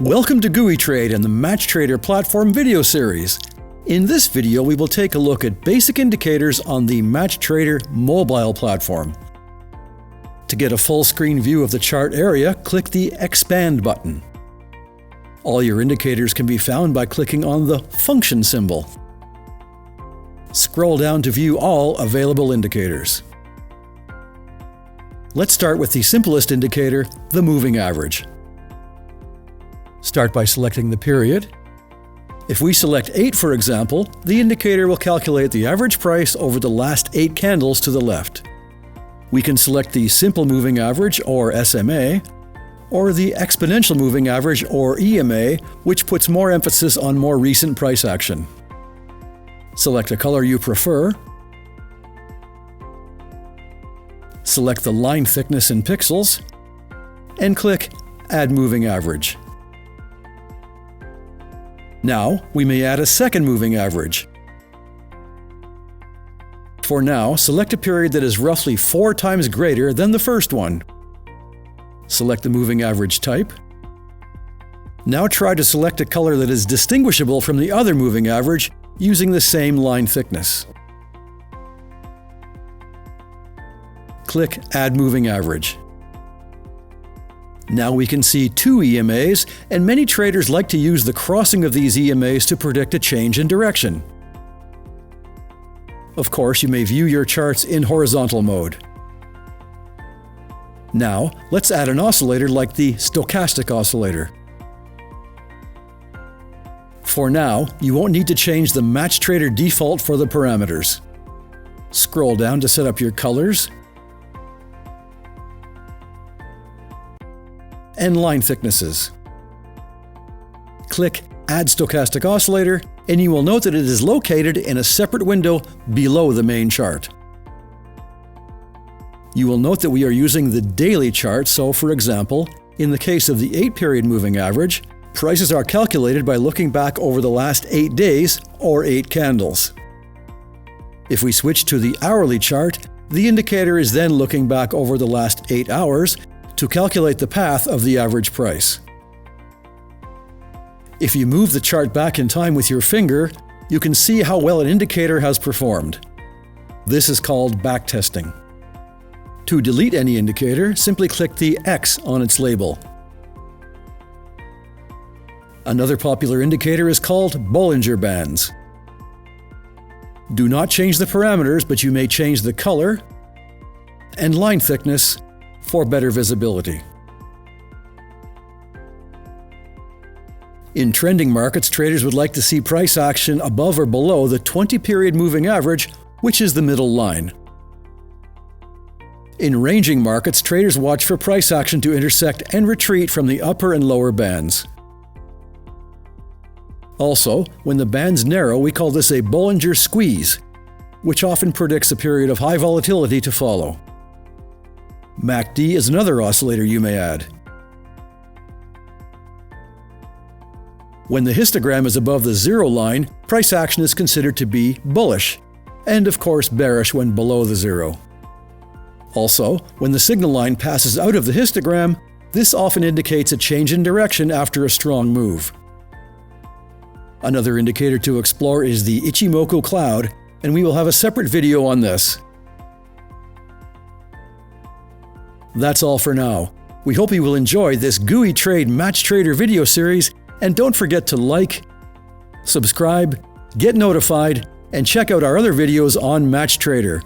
Welcome to GooeyTrade and the MatchTrader platform video series. In this video, we will take a look at basic indicators on the MatchTrader mobile platform. To get a full screen view of the chart area, click the Expand button. All your indicators can be found by clicking on the function symbol. Scroll down to view all available indicators. Let's start with the simplest indicator, the moving average. Start by selecting the period. If we select 8, for example, the indicator will calculate the average price over the last 8 candles to the left. We can select the simple moving average, or SMA, or the exponential moving average, or EMA, which puts more emphasis on more recent price action. Select a color you prefer. Select the line thickness in pixels, and click Add Moving Average. Now, we may add a second moving average. For now, select a period that is roughly 4 times greater than the first one. Select the moving average type. Now try to select a color that is distinguishable from the other moving average using the same line thickness. Click Add Moving Average. Now we can see 2 EMAs, and many traders like to use the crossing of these EMAs to predict a change in direction. Of course, you may view your charts in horizontal mode. Now, let's add an oscillator like the stochastic oscillator. For now, you won't need to change the MatchTrader default for the parameters. Scroll down to set up your colors and line thicknesses. Click Add Stochastic Oscillator, and you will note that it is located in a separate window below the main chart. You will note that we are using the daily chart, so for example, in the case of the 8-period moving average, prices are calculated by looking back over the last 8 days or 8 candles. If we switch to the hourly chart, the indicator is then looking back over the last 8 hours to calculate the path of the average price. If you move the chart back in time with your finger, you can see how well an indicator has performed. This is called backtesting. To delete any indicator, simply click the X on its label. Another popular indicator is called Bollinger Bands. Do not change the parameters, but you may change the color and line thickness for better visibility. In trending markets, traders would like to see price action above or below the 20-period moving average, which is the middle line. In ranging markets, traders watch for price action to intersect and retreat from the upper and lower bands. Also, when the bands narrow, we call this a Bollinger Squeeze, which often predicts a period of high volatility to follow. MACD is another oscillator you may add. When the histogram is above the 0 line, price action is considered to be bullish, and of course bearish when below the 0. Also, when the signal line passes out of the histogram, this often indicates a change in direction after a strong move. Another indicator to explore is the Ichimoku cloud, and we will have a separate video on this. That's all for now. We hope you will enjoy this GooeyTrade MatchTrader video series, and don't forget to like, subscribe, get notified, and check out our other videos on MatchTrader.